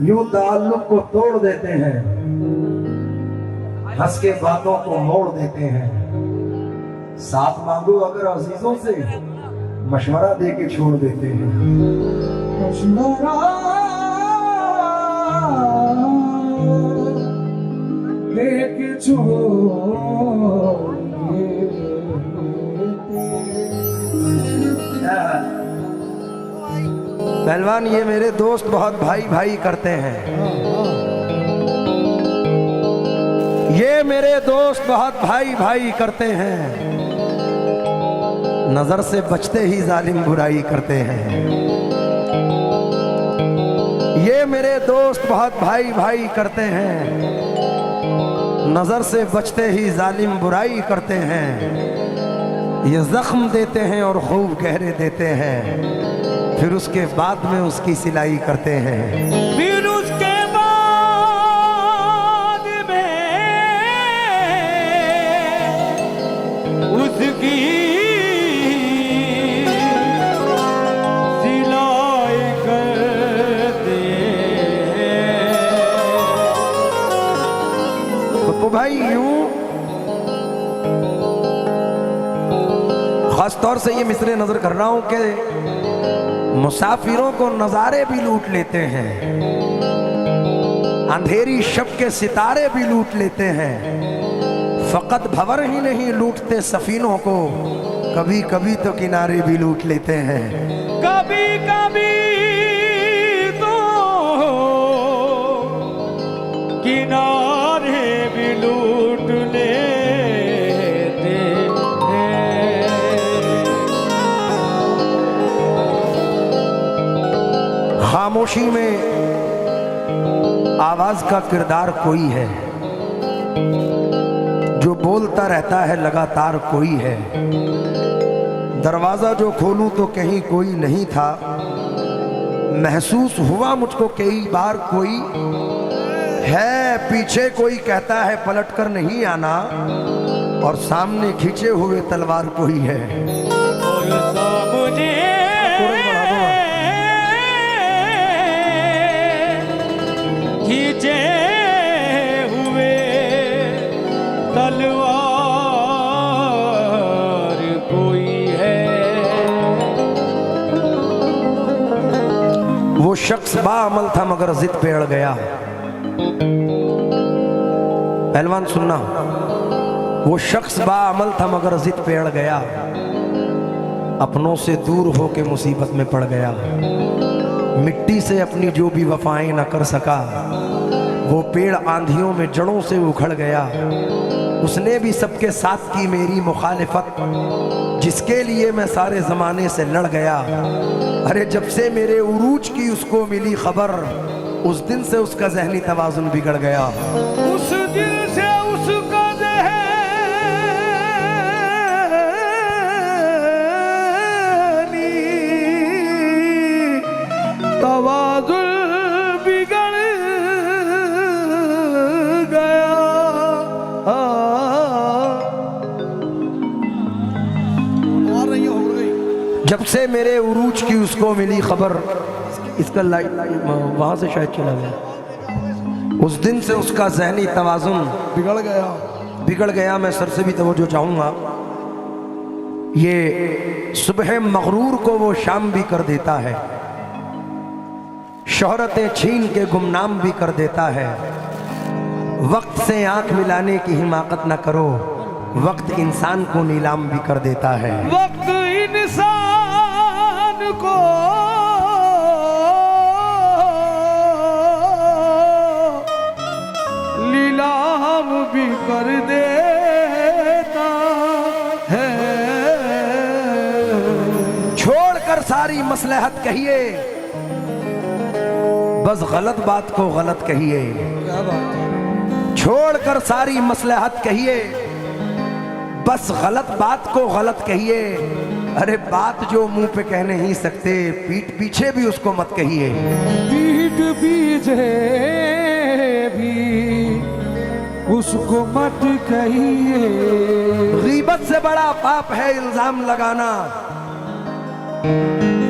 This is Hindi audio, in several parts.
यूं ताल्लुक को तोड़ देते हैं, हंस के बातों को मोड़ देते हैं। साथ मांगो अगर अजीजों से, मशवरा दे के छोड़ देते हैं। मशवरा दे के छोड़ पहलवान, ये मेरे दोस्त बहुत भाई भाई करते हैं। ये मेरे दोस्त बहुत भाई भाई करते हैं। नजर से बचते ही जालिम बुराई करते हैं। ये मेरे दोस्त बहुत भाई भाई करते हैं। नजर से बचते ही जालिम बुराई करते हैं। ये जख्म देते हैं और खूब गहरे देते हैं, फिर उसके बाद में उसकी सिलाई करते हैं। फिर उसके बाद में उसकी सिलाई करते हैं। तो भाई यूं खास तौर से ये मिसरे नजर कर रहा हूं कि मुसाफिरों को नजारे भी लूट लेते हैं, अंधेरी शब के सितारे भी लूट लेते हैं। फकत भंवर ही नहीं लूटते सफीनों को, कभी कभी तो किनारे भी लूट लेते हैं। कभी कभी तो किनारे भी लूट लेते हैं। खामोशी में आवाज का किरदार कोई है, जो बोलता रहता है लगातार कोई है। दरवाजा जो खोलूं तो कहीं कोई नहीं था, महसूस हुआ मुझको कई बार कोई है। पीछे कोई कहता है पलट कर नहीं आना, और सामने खींचे हुए तलवार कोई है। और सामने खींचे हुए तलवार कोई है। वो शख्स बाअमल था मगर जिद पे अड़ गया। पहलवान सुनना, वो शख्स बाअमल था मगर जिद पे अड़ गया। अपनों से दूर होके मुसीबत में पड़ गया। मिट्टी से अपनी जो भी वफाएं न कर सका, वो पेड़ आंधियों में जड़ों से उखड़ गया। उसने भी सबके साथ की मेरी मुखालिफत, जिसके लिए मैं सारे जमाने से लड़ गया। अरे जब से मेरे उरूज की उसको मिली खबर, उस दिन से उसका ज़हनी तवाज़ुन बिगड़ गया। उस दिन से उसका ज़हनी तवाज़ुन बिगड़ गया। जब से मेरे उरूज की उसको मिली खबर, इसका लाइट वहां से शायद चला गया। उस दिन से उसका ज़हनी तवाज़ुन बिगड़ गया। मैं सर से भी तवज्जो चाहूंगा, ये सुबह मगरूर को वो शाम भी कर देता है, शोहरतें छीन के गुमनाम भी कर देता है। वक्त से आंख मिलाने की हिमाकत न करो, वक्त इंसान को नीलाम भी कर देता है। वक्त इंसान को नीलाम भी कर देता है। छोड़कर सारी मसलहत कहिए, बस गलत बात को गलत कहिए। छोड़कर सारी मसलहत कहिए, बस गलत बात को गलत कहिए। अरे बात जो मुंह पे कह नहीं सकते, पीठ पीछे भी उसको मत कहिए। पीठ पीछे भी उसको मत कहिए। गीबत से बड़ा पाप है इल्जाम लगाना,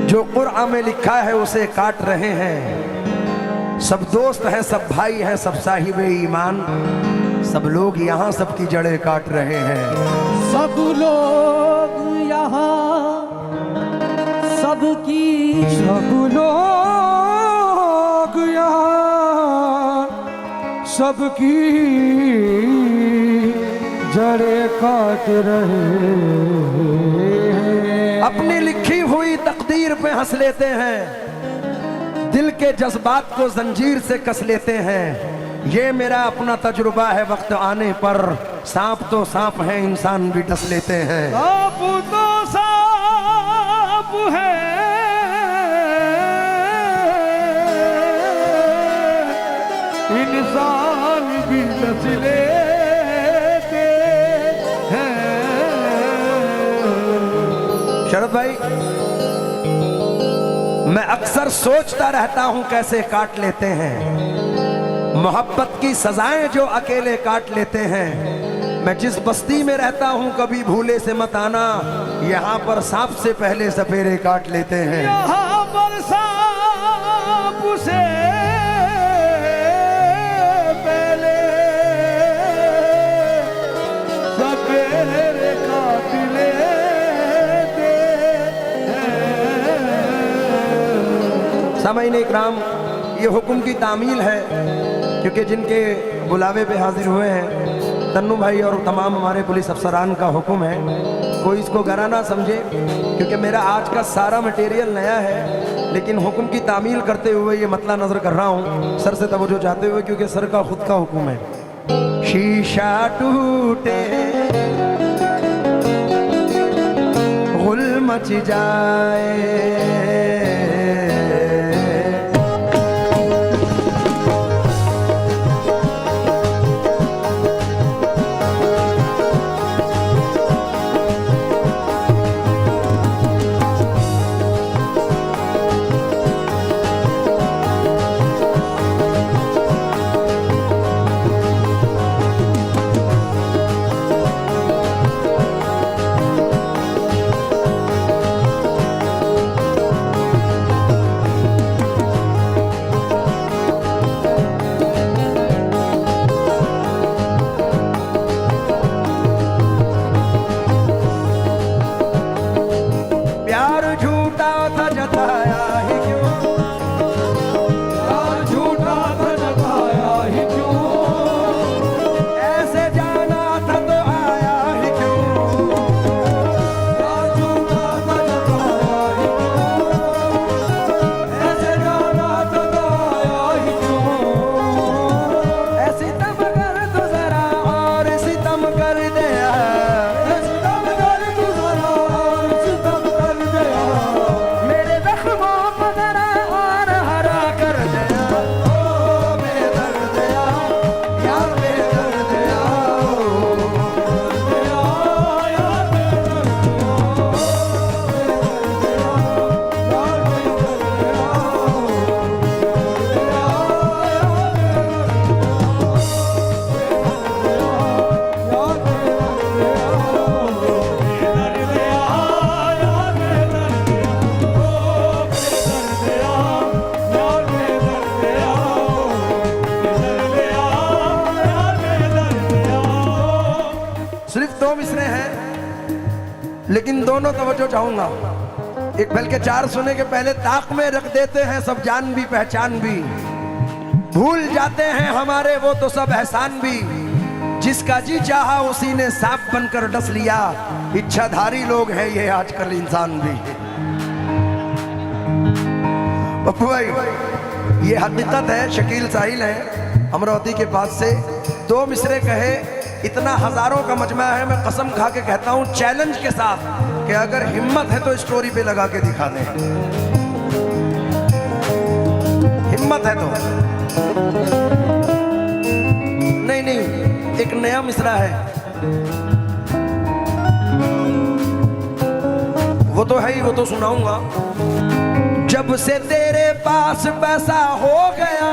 जो कुरान में लिखा है उसे काट रहे हैं। सब दोस्त हैं, सब भाई हैं, सब साहिबे ईमान, सब लोग यहाँ सबकी जड़ें काट रहे हैं। सब लोग यहाँ सब लोग यहाँ सबकी जड़ें काट रहे हैं। अपनी लिखी हुई तकदीर पे हंस लेते हैं, दिल के जज्बात को जंजीर से कस लेते हैं। ये मेरा अपना तजुर्बा है, वक्त आने पर सांप तो सांप है, इंसान भी डस लेते हैं। सांप तो सांप है, इंसान भी डस लेते हैं। शरद भाई, मैं अक्सर सोचता रहता हूं कैसे काट लेते हैं मोहब्बत की सजाएं जो अकेले काट लेते हैं। मैं जिस बस्ती में रहता हूं कभी भूले से मत आना, यहाँ पर सांप से पहले सपेरे काट लेते हैं। यहाँ पर सांप से पहले सपेरे काट लेते हैं। सामईन इकराम, ये हुक्म की तामील है, क्योंकि जिनके बुलावे पे हाजिर हुए हैं तन्नू भाई और तमाम हमारे पुलिस अफसरान का हुक्म है, कोई इसको गरा ना समझे, क्योंकि मेरा आज का सारा मटेरियल नया है, लेकिन हुक्म की तामील करते हुए ये मतला नजर कर रहा हूँ, सर से तवज्जो चाहते हुए, क्योंकि सर का खुद का हुक्म है। शीशा टूटे गुल मच जाए, लेकिन दोनों तवज्जो चाहूंगा, एक बल्कि चार सुने के पहले ताक में रख देते हैं सब जान भी पहचान भी, भूल जाते हैं हमारे वो तो सब एहसान भी, जिसका जी चाहा उसी ने सांप बनकर डस लिया, इच्छाधारी लोग हैं ये आजकल इंसान भी। पप्पू भाई ये हकीकत है, शकील साहिल है अमरावती के पास से, दो मिसरे कहे, इतना हजारों का मजमा है, मैं कसम खा के कहता हूं चैलेंज के साथ कि अगर हिम्मत है तो स्टोरी पे लगा के दिखा दें, हिम्मत है तो। नहीं नहीं, एक नया मिसरा है, वो तो है ही, वो तो सुनाऊंगा। जब से तेरे पास पैसा हो गया,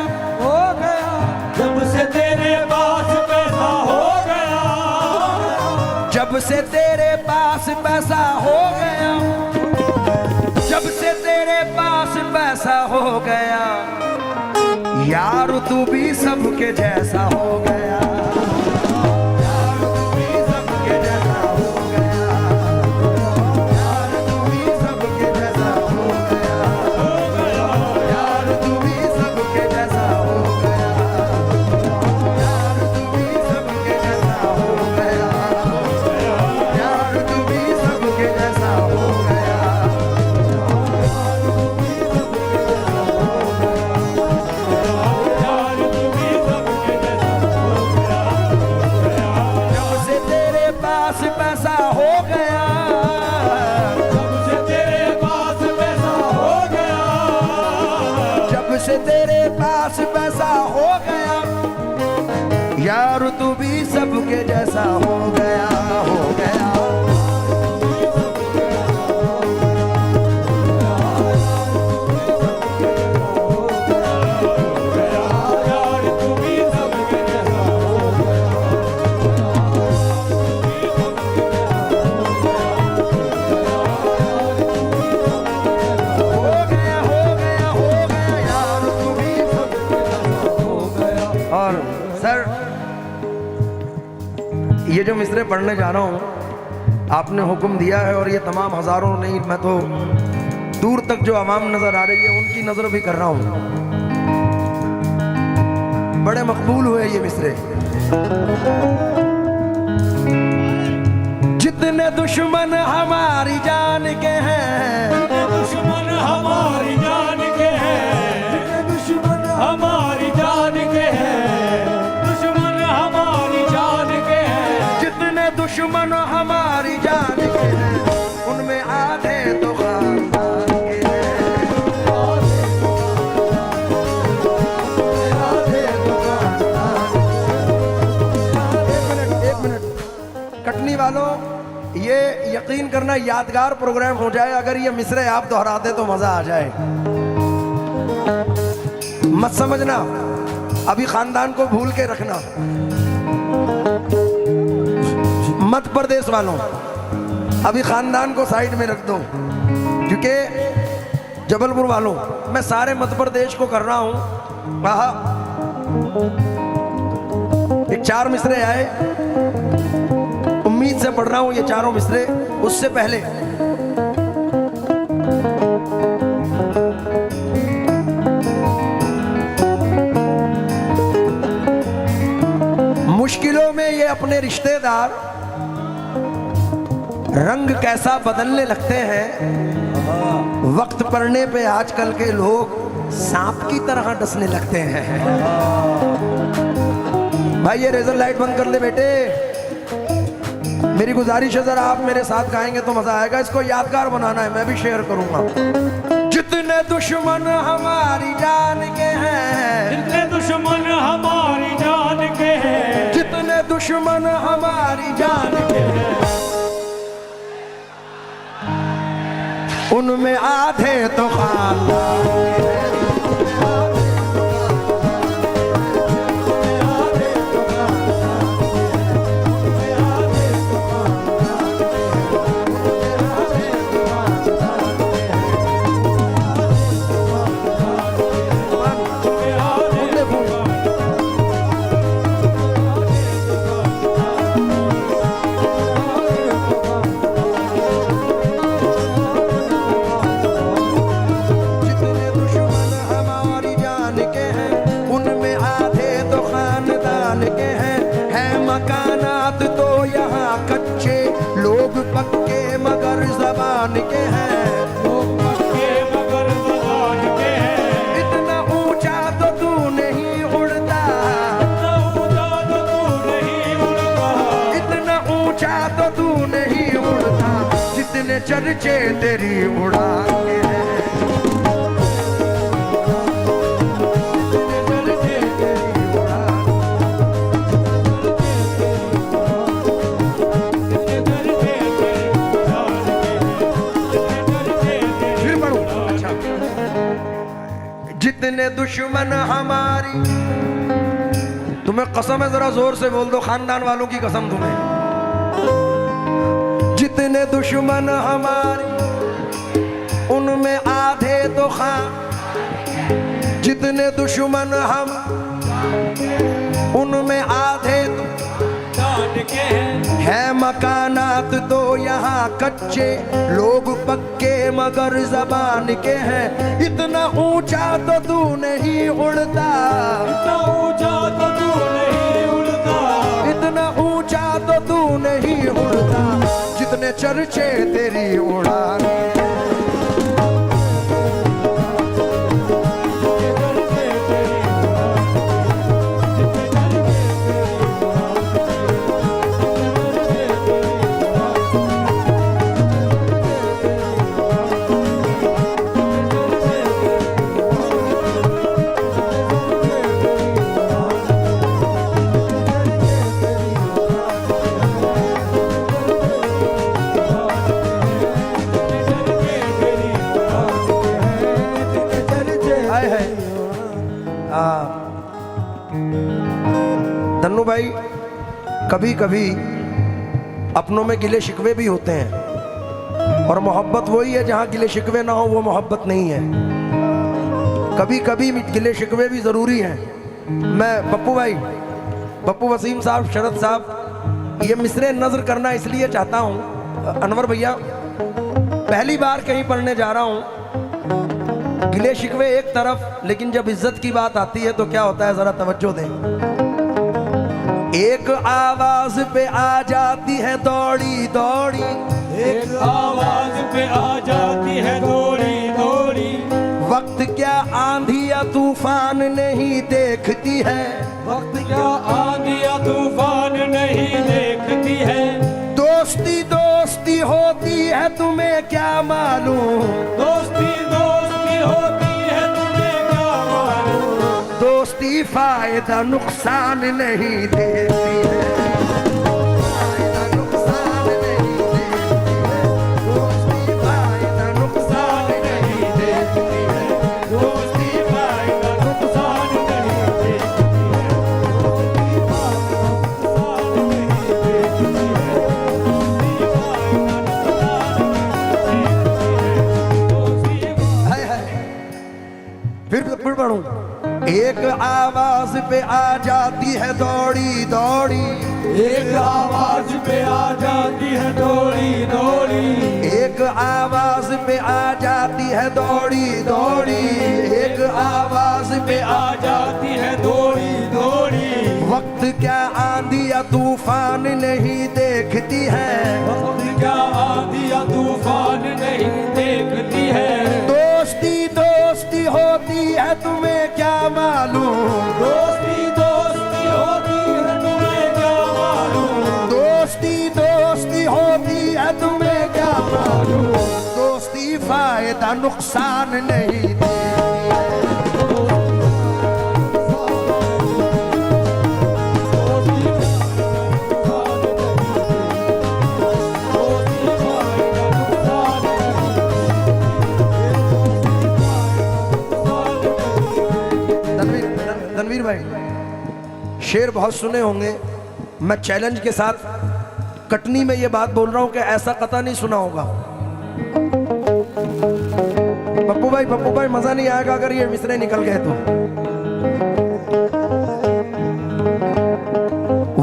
जब से तेरे पास पैसा हो गया, जब से तेरे पास पैसा हो गया, जब से तेरे पास पैसा हो गया, यार तू भी सबके जैसा हो गया, यार तू भी सबके जैसा हो गया, यार तू भी सबके जैसा हो गया, यार तू भी सबके जैसा हो गया, यार तू भी सबके जैसा हो गया, यार तू भी सबके जैसा हो गया। पैसा हो गया, जब से तेरे पास पैसा हो गया, जब से तेरे पास पैसा हो गया, यार तू भी सबके जैसा हो गया, हो गया। और सर ये जो मिसरे पढ़ने जा रहा हूँ, आपने हुक्म दिया है और ये तमाम हजारों नहीं, मैं तो दूर तक जो आवाम नजर आ रही है उनकी नजर भी कर रहा हूँ। बड़े मकबूल हुए ये मिसरे। जितने दुश्मन हमारी जान के हैं, दुश्मन हमारी जान के हैं, दुश्मन हमारी जान के हैं, दुश्मन हमारी जान के हैं, जितने दुश्मन हमारी जान के हैं, उनमें आधे तो खानदान के हैं, आधे तो खानदान। एक मिनट कटनी वालों, ये यकीन करना यादगार प्रोग्राम हो जाए अगर ये मिसरे आप दोहराते तो मजा आ जाए। मत समझना, अभी खानदान को भूल के रखना। मध्य प्रदेश वालों, अभी खानदान को साइड में रख दो, क्योंकि जबलपुर वालों, मैं सारे मध्य प्रदेश को कर रहा हूं। वहां एक 4 मिसरे आए, उम्मीद से पढ़ रहा हूं ये चारों मिसरे। उससे पहले मुश्किलों में ये अपने रिश्तेदार रंग कैसा बदलने लगते हैं, वक्त पड़ने पे आजकल के लोग सांप की तरह डसने लगते हैं। भाई ये रेजर लाइट बंद कर ले बेटे, मेरी गुजारिश है जरा आप मेरे साथ गाएंगे तो मजा आएगा। इसको यादगार बनाना है, मैं भी शेयर करूंगा। जितने दुश्मन हमारी जान के हैं, जितने दुश्मन हमारी जान के हैं, जितने दुश्मन हमारी जान के हैं, उनमें आधे तो खानदान के हैं। पक्के मगर ज़बान के हैं, पक्के मगर ज़बान के हैं, इतना ऊंचा तो तू नहीं उड़ता, इतना ऊंचा तो तू नहीं उड़ता, इतना ऊंचा तो तू नहीं उड़ता, जितने चर्चे तेरी उड़ान के हैं। जितने दुश्मन हमारी, तुम्हें कसम है, जरा जोर से बोल दो, खानदान वालों की कसम तुम्हें। जितने दुश्मन हमारी, उनमें आधे तो खां, जितने दुश्मन हम उनमें आधे जान के है मकानात तो यहाँ कच्चे, लोग पक्के मगर जबान के हैं। इतना ऊंचा तो तू नहीं उड़ता, इतना ऊंचा तो तू नहीं उड़ता, इतना ऊंचा तो तू नहीं उड़ता, जितने चर्चे तेरी उड़ान। तन्नू भाई, कभी कभी अपनों में गिले शिकवे भी होते हैं, और मोहब्बत वही है जहां गिले शिकवे ना हो, वो मोहब्बत नहीं है। कभी कभी गिले शिकवे भी जरूरी हैं। मैं पप्पू भाई, पप्पू वसीम साहब, शरद साहब, ये मिसरे नजर करना इसलिए चाहता हूं। अनवर भैया, पहली बार कहीं पढ़ने जा रहा हूं, गिले शिकवे एक तरफ, लेकिन जब इज्जत की बात आती है तो क्या होता है, जरा तवज्जो दें। एक आवाज पे आ जाती है दौड़ी दौड़ी, एक आवाज पे आ जाती है दौड़ी दौड़ी, वक्त क्या आंधी या तूफान नहीं देखती है, वक्त क्या आंधी या तूफान नहीं देखती है। दोस्ती दोस्ती होती है तुम्हें क्या मालूम, दोस्ती दोस्ती होती है तुम्हें क्या मालूम, दोस्ती फायदा नुकसान नहीं देती है, फायदा नुकसान नहीं देती है, दोस्ती फायदा नुकसान नहीं देती है, दोस्ती फायदा नुकसान नहीं देती है, दोस्ती फायदा नुकसान नहीं देती है, दोस्ती फायदा नुकसान नहीं देती है, दोस्ती हाय हाय। फिर पढ़ूं। एक आवाज पे आ जाती है दौड़ी दौड़ी, एक आवाज पे आ जाती है दौड़ी दौड़ी, एक आवाज पे आ जाती है दौड़ी दौड़ी, एक आवाज पे आ जाती है दौड़ी दौड़ी, वक्त क्या आंधी या तूफान नहीं देखती है, वक्त क्या आंधी या तूफान नहीं देखती है। दोस्ती दोस्ती होती है तुम्हें क्या मालूम, दोस्ती दोस्ती होती है तुम्हें क्या मालूम, दोस्ती दोस्ती होती है तुम्हें क्या मालूम, दोस्ती फायदा नुकसान नहीं देती है। तनवीर भाई, शेर बहुत सुने होंगे, मैं चैलेंज के साथ कटनी में ये बात बोल रहा हूं कि ऐसा कता नहीं सुना होगा। पप्पू भाई मजा नहीं आएगा अगर ये मिसरे निकल गए तो।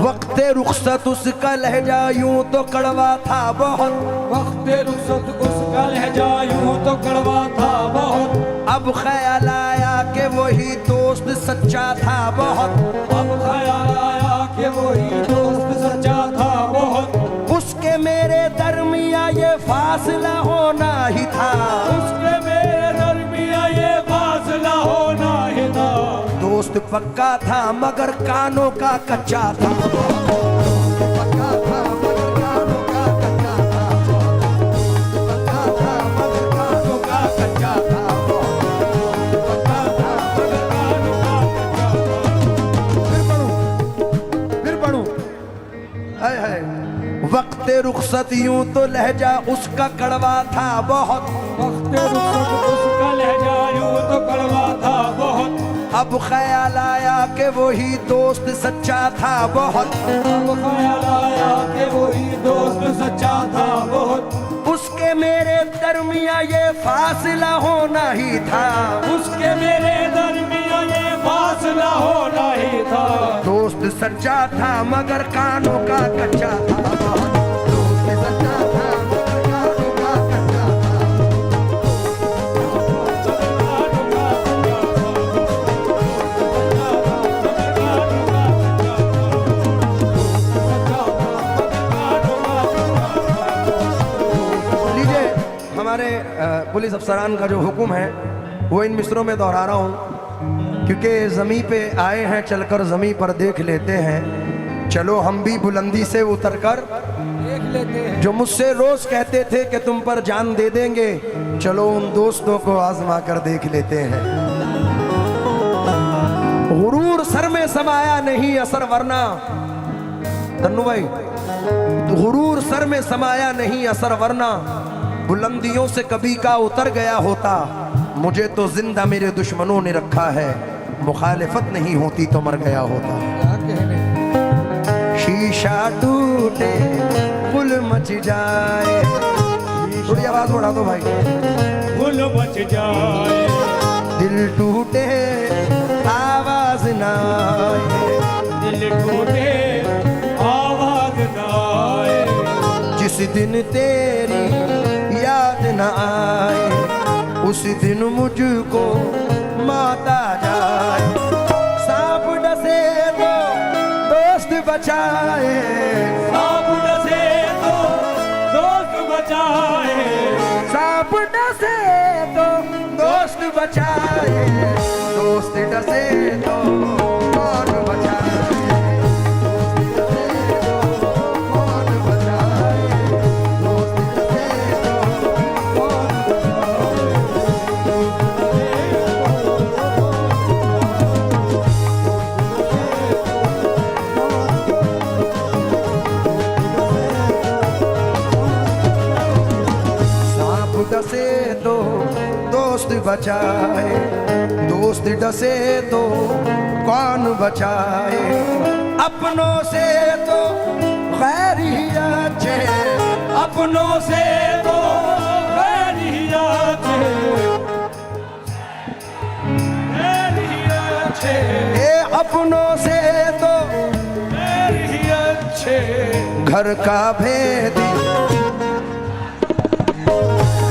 वक्ते रुखसत उसका लहजा यूं तो कड़वा था बहुत, वक्त रुखसत उसका लहजा यूं तो कड़वा था बहुत, अब ख्याल आया कि वही दोस्त सच्चा था बहुत, अब ख्याल आया कि वही दोस्त सच्चा था बहुत, उसके मेरे दरमिया ये फासला होना ही था, उसके मेरे दरमिया ये फासला होना ही था, दोस्त पक्का था मगर कानों का कच्चा था, पक्का था मगर कानों का कच्चा था, पक्का था मगर कानों का कच्चा था, पक्का था मगर कानों का कच्चा था। फिर पढ़ूं। हाय हाय। वक्त रुखसत यूं तो लहजा उसका कड़वा था बहुत, वक्त रुखसत उसका लहजा यूं तो कड़वा था बहुत, अब ख्याल आया कि वही दोस्त सच्चा था बहुत, अब ख्याल आया कि वही दोस्त सच्चा था बहुत, उसके मेरे दरमिया ये फासला होना ही था, उसके मेरे दरमिया हौसला होना ही था। दोस्त सच्चा था मगर कानों का कच्चा था। दोस्त सच्चा था मगर कानों का कच्चा था। लीजिए, हमारे पुलिस अफसरान का जो हुक्म है वो इन मिसरों में दोहरा रहा हूँ, क्योंकि ज़मीं पे आए हैं चलकर ज़मीं पर देख लेते हैं। चलो हम भी बुलंदी से उतरकर देख लेते हैं। जो मुझसे रोज कहते थे कि तुम पर जान दे देंगे, चलो उन दोस्तों को आजमा कर देख लेते हैं। गुरूर सर में समाया नहीं असर वरना, तन्नू भाई, गुरूर सर में समाया नहीं असर वरना बुलंदियों से कभी का उतर गया होता। मुझे तो जिंदा मेरे दुश्मनों ने रखा है, मुखालिफत नहीं होती तो मर गया होता। क्या कहने। शीशा टूटे पुल मच जाए, थोड़ी आवाज बढ़ा दो भाई। फूल मच जाए, दिल टूटे आवाज ना आए, दिल टूटे आवाज ना आए। जिस दिन तेरी याद न आए उस दिन मुझको मौत आ जाए। सांप डसे तो दोस्त बचाए, सांप डसे तो दोस्त बचाए। सांप डसे तो दोस्त बचाए, दोस्त डसे तो कौन बचाए, दोस्त डसे तो कौन बचाए, दोस्त डसे तो कौन सांप डसे तो दोस्त बचाए, दोस्त डसे तो कौन बचाए। अपनों से तो गैर ही अच्छे, अपनों से तो गैर ही अच्छे, गैर ही अच्छे, ये अपनों से तो गैर ही अच्छे। घर का भेदी,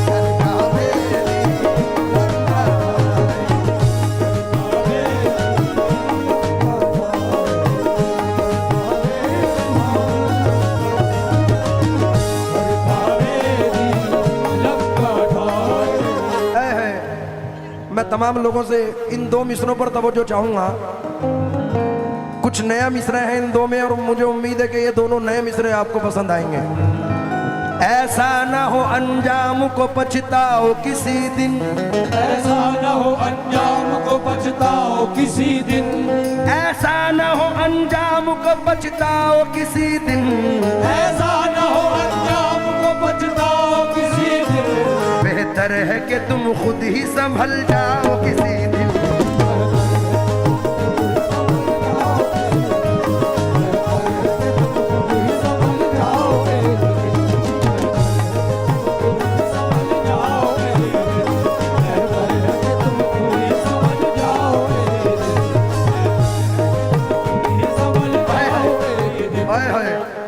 घर का भेदी, मैं तमाम लोगों से इन दो मिसरों पर तवज्जो चाहूंगा। कुछ नया मिसरे हैं इन दो में और मुझे उम्मीद है कि ये दोनों नए मिसरे आपको पसंद आएंगे। ऐसा ना हो अंजाम को पछताओ किसी दिन, ऐसा न हो अंजाम को पछताओ किसी दिन, ऐसा ना हो अंजाम को पछताओ किसी दिन, ऐसा न हो अंजाम को पछताओ किसी दिन। बेहतर है कि तुम खुद ही संभल जाओ किसी दिन।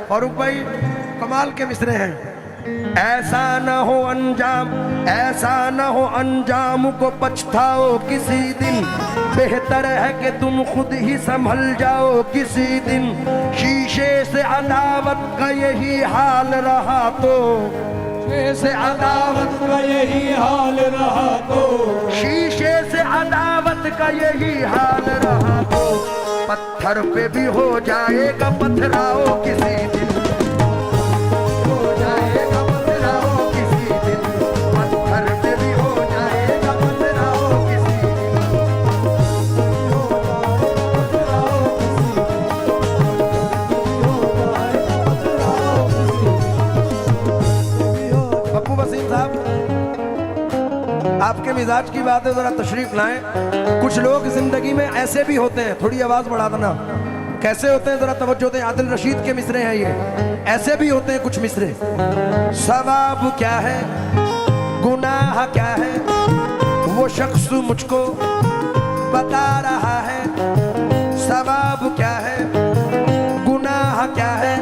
फारूक भाई कमाल के मिसरे हैं। ऐसा न हो अंजाम, ऐसा न हो अंजाम को पछताओ किसी दिन, बेहतर है कि तुम खुद ही संभल जाओ किसी दिन। शीशे से अदावत का यही हाल रहा तो, से अदावत का यही हाल रहा तो, शीशे से अदावत का यही हाल रहा तो, पत्थर पे भी हो जाएगा पथराओ किसी दिन, हो जाएगा पथराओ किसी दिन, पत्थर पे भी हो जाएगा पथराओ किसी दिन। पप्पू वसीम साहब, आपके मिजाज की बात है, जरा तशरीफ लाएं। कुछ लोग जिंदगी में ऐसे भी होते हैं, थोड़ी आवाज बढ़ा देना, कैसे होते हैं जरा तवज्जो दें। आदिल रशीद के मिसरे हैं ये, ऐसे भी होते हैं कुछ मिसरे। सवाब क्या है गुनाह क्या है, वो शख्स मुझको बता रहा है सवाब क्या है, गुनाह क्या है,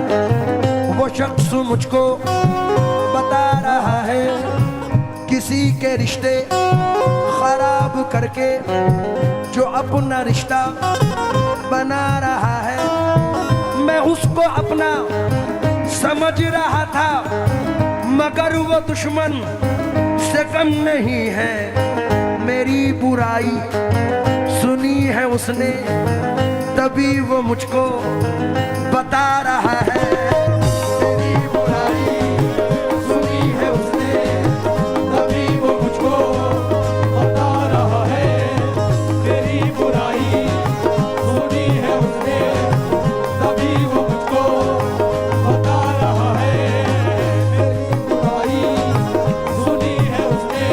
वो शख्स मुझको बता रहा है। किसी के रिश्ते खराब करके जो अपना रिश्ता बना रहा है, मैं उसको अपना समझ रहा था, मगर वो दुश्मन से कम नहीं है। मेरी बुराई सुनी है उसने, तभी वो मुझको बता रहा है। मेरी बुराई सुनी है उसने, तभी वो मुझको बता रहा है। मेरी बुराई सुनी है उसने, तभी वो मुझको बता रहा है। मेरी बुराई सुनी है उसने,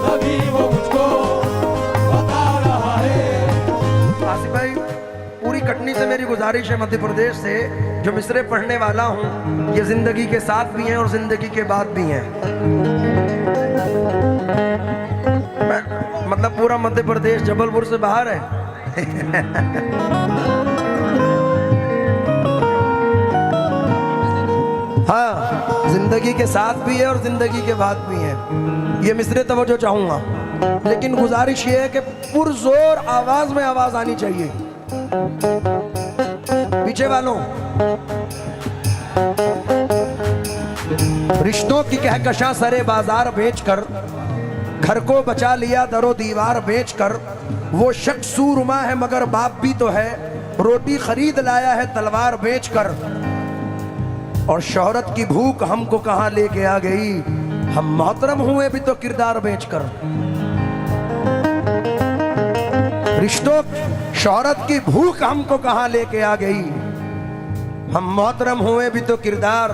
तभी वो मुझको बता रहा है। आसिफ भाई, पूरी कटनी से मेरी गुजारिश है, मध्य प्रदेश से जो मिसरे पढ़ने वाला हूँ, ये जिंदगी के साथ भी हैं और जिंदगी के बाद भी हैं। मतलब पूरा मध्य प्रदेश जबलपुर से बाहर है। हाँ, जिंदगी के साथ भी है और जिंदगी के बाद भी है। ये मिसरे तवज्जो चाहूंगा, लेकिन गुजारिश ये है कि पुरजोर आवाज में आवाज आनी चाहिए। पीछे वालों, रिश्तों की कहकशां सरे बाजार बेचकर, घर को बचा लिया दरो दीवार बेचकर। वो शख्स सूरमा है मगर बाप भी तो है, रोटी खरीद लाया है तलवार बेचकर। और शोहरत की भूख हमको कहां लेके आ गई, हम मोहतरम हुए भी तो किरदार बेचकर। रिश्तों शोहरत की भूख हमको कहां लेके आ गई, हम मोहतरम हुए भी तो किरदार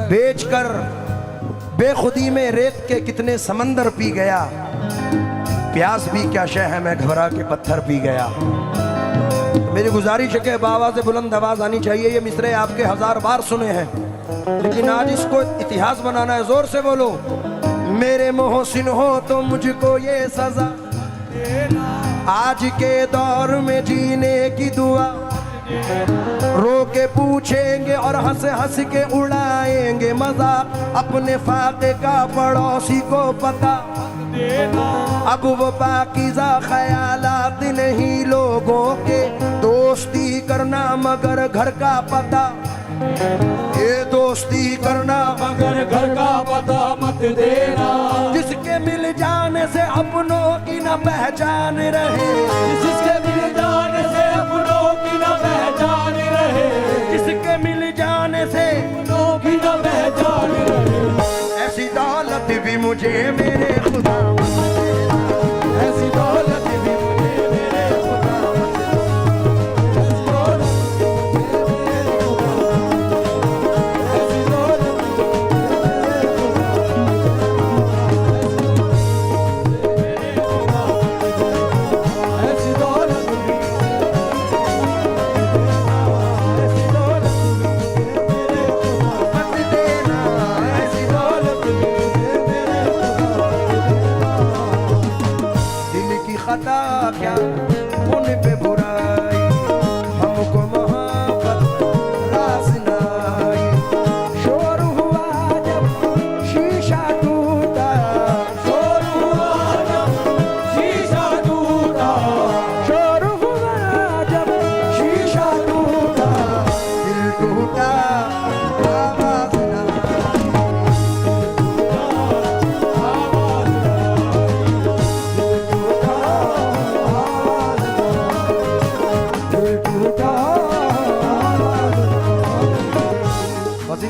बेचकर। बेखुदी में रेत के कितने समंदर पी गया, प्यास भी क्या शय है मैं घबरा के पत्थर पी गया। मेरी गुजारिश है कि आवाज़ बुलंद आवाज आनी चाहिए। ये मिसरे आपके 1000 बार सुने हैं, लेकिन आज इसको इतिहास बनाना है। जोर से बोलो, मेरे मोहसिन हो तो मुझको ये सजा, आज के दौर में जीने की दुआ। रो के पूछेंगे और हंस हंस के उड़ाएंगे मजा, अपने फाके का पड़ोसी को पता। अब वो पाकीज़ा ख्यालात नहीं लोगों के, दोस्ती करना मगर घर का पता। ये दोस्ती करना मगर घर का पता मत देना, जिसके मिल जाने से अपनों की न पहचान रहे, जिसके मिल जाने से अपनों की न पहचान रहे, जिसके मिल जाने से अपनों की न पहचान रहे। ऐसी दौलत भी मुझे मेरे खुदा, ऐसी दौलत भी मुझे मेरे खुदा, ऐसी दौलत खता क्या उन पे बुराई, हमको मोहब्बत रास नाई। शोर हुआ जब शीशा टूटा, शोर हुआ जब शीशा टूटा, शोर हुआ जब शीशा टूटा, दिल टूटा आवाज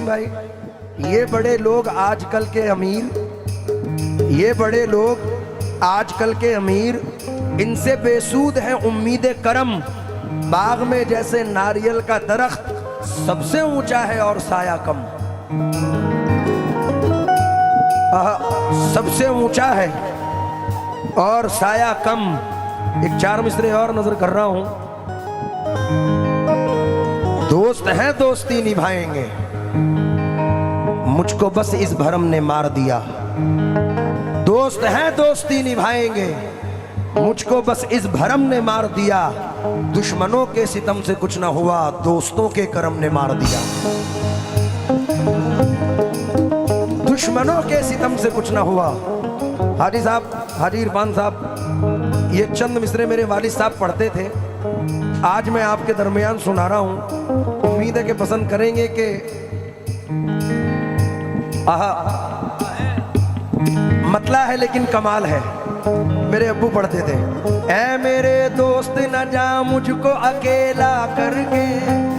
भाई। ये बड़े लोग आजकल के अमीर, ये बड़े लोग आजकल के अमीर, इनसे बेसूद है उम्मीद करम। बाग में जैसे नारियल का दरख्त सबसे ऊंचा है और साया कम, सबसे ऊंचा है और साया कम। एक 4 मिसरे और नजर कर रहा हूं। दोस्त हैं दोस्ती निभाएंगे, मुझको बस इस भरम ने मार दिया। दोस्त हैं दोस्ती निभाएंगे, मुझको बस इस भरम ने मार दिया, दुश्मनों के सितम से कुछ ना हुआ, दोस्तों के करम ने मार दिया। दुश्मनों के सितम से कुछ ना हुआ। हाजी साहब, हाजी इरफान साहब, ये चंद मिसरे मेरे वालिद साहब पढ़ते थे, आज मैं आपके दरमियान सुना रहा हूं। उम्मीद है कि पसंद करेंगे कि मतला है लेकिन कमाल है। मेरे अब्बू पढ़ते थे, ऐ मेरे दोस्त न जा मुझको अकेला करके,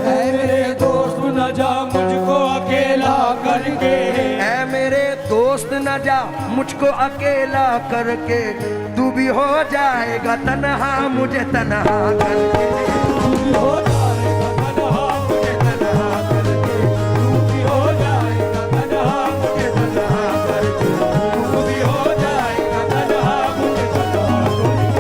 ऐ मेरे दोस्त न जा मुझको अकेला करके, ऐ मेरे दोस्त न जा मुझको अकेला करके, तू भी हो जाएगा तन्हा मुझे तन्हा करके, तू भी हो जाएगा तन्हा मुझे तन्हा करके, तू भी हो जाएगा तन्हा मुझे तन्हा करके, तू भी हो जाएगा तन्हा मुझे तन्हा करके,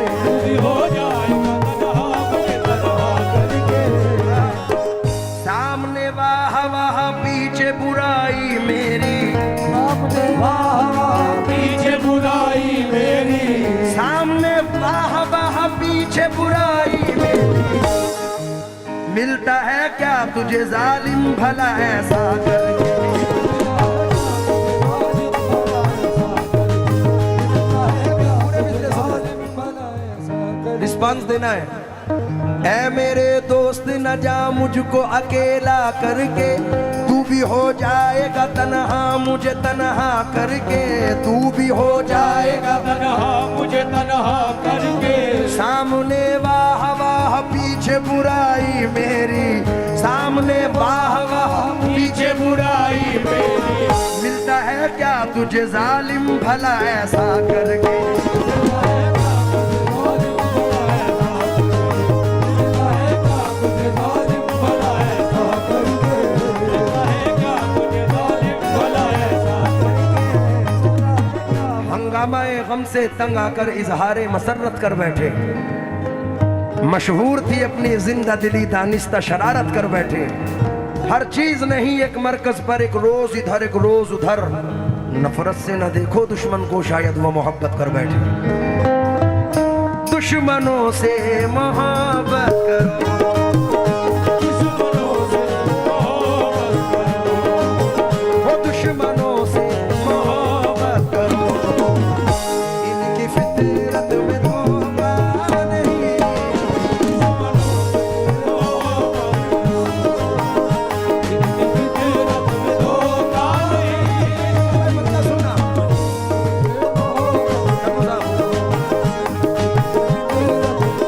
तू भी हो जाएगा तन्हा मुझे तन्हा करके। सामने वाह वाह पीछे बुराई मेरी, सामने वाह पीछे बुराई मेरी, सामने वाह वाह पीछे बुराई मेरी, मिलता है क्या तुझे जालिम भला ऐसा करके। रिस्पॉन्स देना है। ऐ मेरे दोस्त न जा मुझको अकेला करके, तू भी हो जाएगा तन्हा मुझे तन्हा करके, तू भी हो जाएगा तन्हा मुझे तन्हा करके। सामने वाह वाह पीछे बुराई मेरी, सामने वाह वाह पीछे बुराई मेरी, मिलता है क्या तुझे जालिम भला ऐसा करके। हंगामाए गम से तंग आकर इजहारे मसरत कर बैठे, मशहूर थी अपनी जिंदा दिली दानिस्ता शरारत कर बैठे। हर चीज नहीं एक मरकज पर, एक रोज इधर एक रोज उधर, नफरत से न देखो दुश्मन को शायद वो मोहब्बत कर बैठे। दुश्मनों से मोहब्बत करो, दुश्मनों से मोहब्बत करो, वो दुश्मनों से मोहब्बत करो, इनकी फितरत में धोखा नहीं, धोखा नहीं, मतलब सुना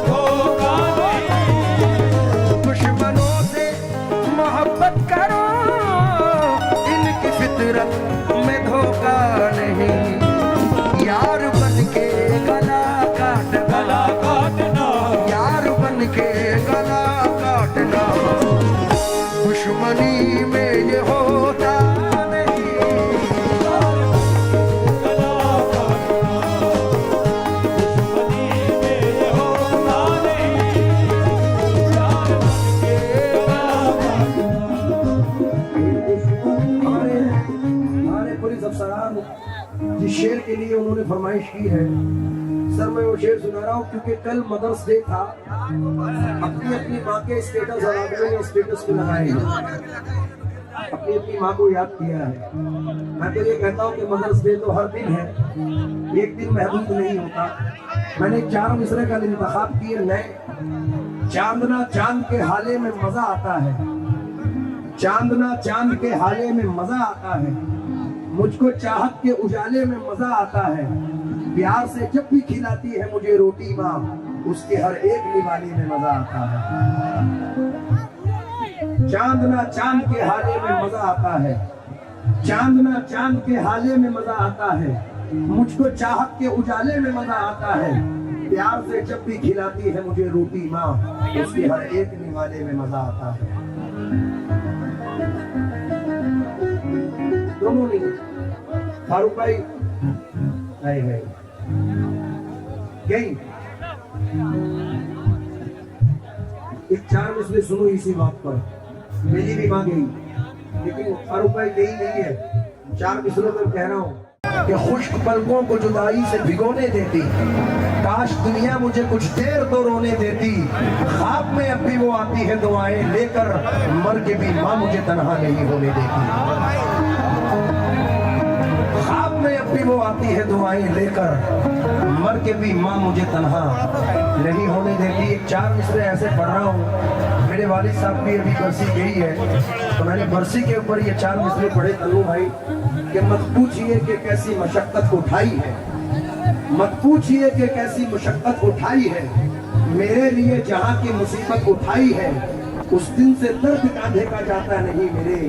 धोखा नहीं, दुश्मनों से मोहब्बत करो, इनकी फितरत में धोखा नहीं, यार बन के गला काटना, गला काटना, यार बन के गला काटना, दुश्मनी में ये होता नहीं। गला काटना, दुश्मनी में ये होता नहीं, यार बन के गला काटना। हमारे पुलिस अफसरान जिस शेर के लिए उन्होंने फरमाइश की है, सर मैं वो शेर सुना रहा हूँ क्योंकि कल मदर्स डे था। अपनी अपनी माँ के स्टेटस और आदमी ने स्टेटस पे लगाए हैं, अपनी अपनी माँ को याद किया है। मैं तो ये कहता हूँ कि मदर्स डे तो हर दिन है, एक दिन महदूद नहीं होता। मैंने 4 मिसरे का इंतखाब किए नए। चांदना चांद के हाले में मजा आता है, चांदना चांद के हाले में मजा आता है, मुझको चाहत के उजाले में मजा आता है, प्यार से जब भी खिलाती है मुझे रोटी माँ, उसके हर एक निवाले में मजा आता है। चांदना चांद के हाले में मजा आता है, चांदना चांद के हाले में मजा आता है, मुझको चाहत के उजाले में मजा आता है, प्यार से जब भी खिलाती है मुझे रोटी माँ, उसके हर एक निवाले में मजा आता है। दोनों नहीं, फारूक भाई नहीं गई एक 4 मिसरे सुनो इसी बात पर। मेरी भी मां गई, लेकिन फारूक भाई गई नहीं है। 4 मिसरों पर कह रहा हूं। कि खुश्क पलकों को जुदाई से भिगोने देती, काश दुनिया मुझे कुछ देर तो रोने देती। ख्वाब में अब भी वो आती है दुआएं लेकर, मर के भी माँ मुझे तन्हा नहीं होने देती। ख्वाब में अब भी वो आती है दुआएं लेकर, मर के भी माँ मुझे तन्हा नहीं होने देती। एक 4 मिसरे ऐसे पढ़ रहा हूँ, मेरे वालिद साहब भी अभी बरसी गई है, तो मैंने बरसी के ऊपर ये 4 मिसरे पढ़े तन्नू भाई, कि मत पूछिए कि कैसी मशक्कत उठाई है, मत पूछिए कि कैसी मशक्कत उठाई है, मेरे लिए जहाँ की मुसीबत उठाई है, उस दिन से दर्द कांधे का जाता नहीं मेरे,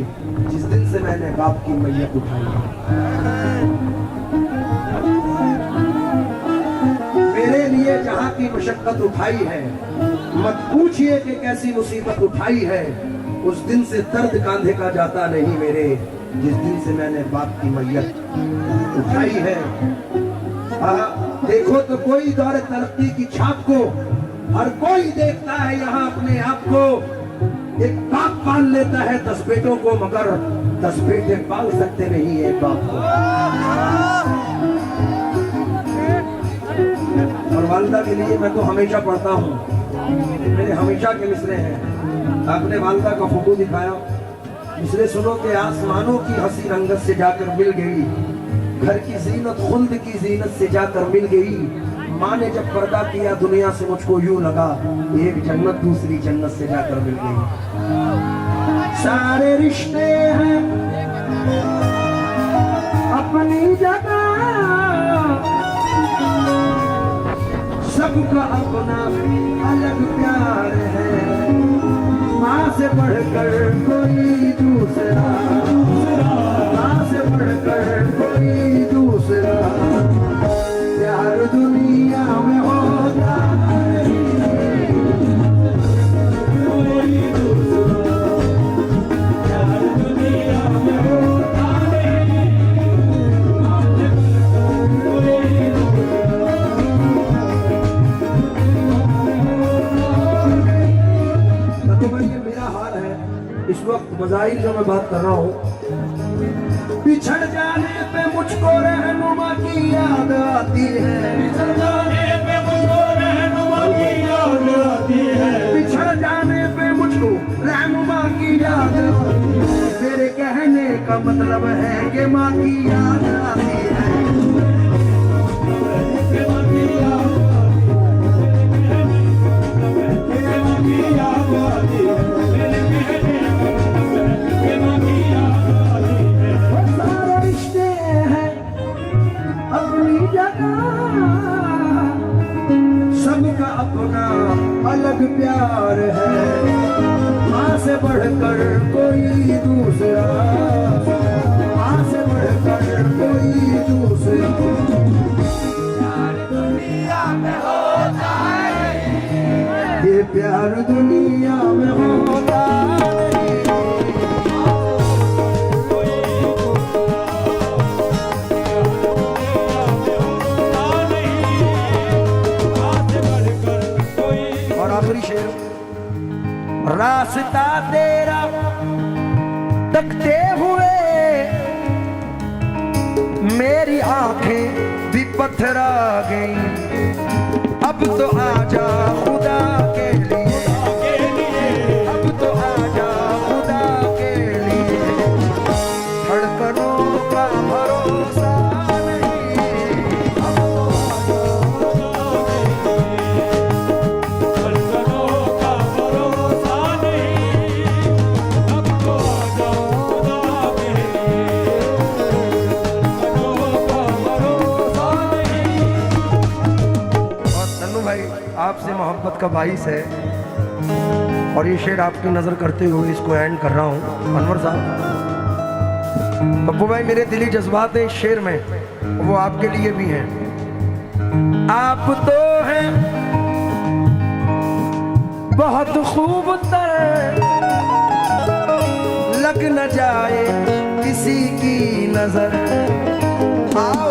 जिस दिन से मैंने बाप की मैयत उठाई है। मेरे लिए जहाँ की मशक्कत उठाई है, मत पूछिए कि कैसी मुसीबत उठाई है, उस दिन से दर्द कांधे का जाता नहीं मेरे, जिस दिन से मैंने बाप की मैयत उठाई है। देखो तो कोई दौर तरक्की की छाप को, हर कोई देखता है यहाँ अपने आप को। एक बाप पाल लेता है 10 बेटों को, मगर 10 बेटे पाल सकते नहीं एक बाप को। और वालदा के लिए मैं तो हमेशा पढ़ता हूँ, मेरे हमेशा के मिसरे हैं। आपने वालदा का फोटो दिखाया, मिसरे सुनो कि आसमानों की हंसी रंगत से जाकर मिल गई, घर की जीनत खुल्द की जीनत से जाकर मिल गई। माँ ने जब पर्दा किया दुनिया से मुझको यूं लगा, एक जन्नत दूसरी जन्नत से जाकर मिल गई। सारे रिश्ते हैं अपनी जगह, सबका अपना अलग प्यार है, माँ से बढ़कर कोई दूसरा, माँ से बढ़कर कोई दूसरा प्यार दुनिया में होता नहीं, कोई दूसरा प्यार दुनिया में होता नहीं, कोई तो भाई ये मेरा हाल है इस वक्त। मज़ाहिर जो मैं बात कर रहा हूँ, बिछड़ जाने पे मुझको रहनुमा की याद आती है, बिछड़ जाने पे मुझको रहनुमा की याद आती है, बिछड़ जाने पे मुझको रहनुमा की याद आती है। मेरे कहने का मतलब है कि माँ की याद आती है, माँ की याद आती है। सबका अपना अलग प्यार है, माँ से बढ़कर कोई दूसरा, माँ से बढ़कर कोई दूसरा प्यार दुनिया में होता है, ये प्यार दुनिया में होता रास्ता तेरा तकते हुए मेरी आंखें भी पत्थरा गई। अब तो आजा खुदा के लिए, अब तो आजा खुदा के लिए, धड़कनों का भरोसा आपसे मोहब्बत का बाइस है। और ये शेर आपकी नज़र करते हुए इसको एंड कर रहा हूँ। अनवर साहब, पप्पू भाई, मेरे दिली जज्बात है इस शेर में, वो आपके लिए भी हैं। आप तो हैं बहुत खूबतर, लग न जाए किसी की नजर, आओ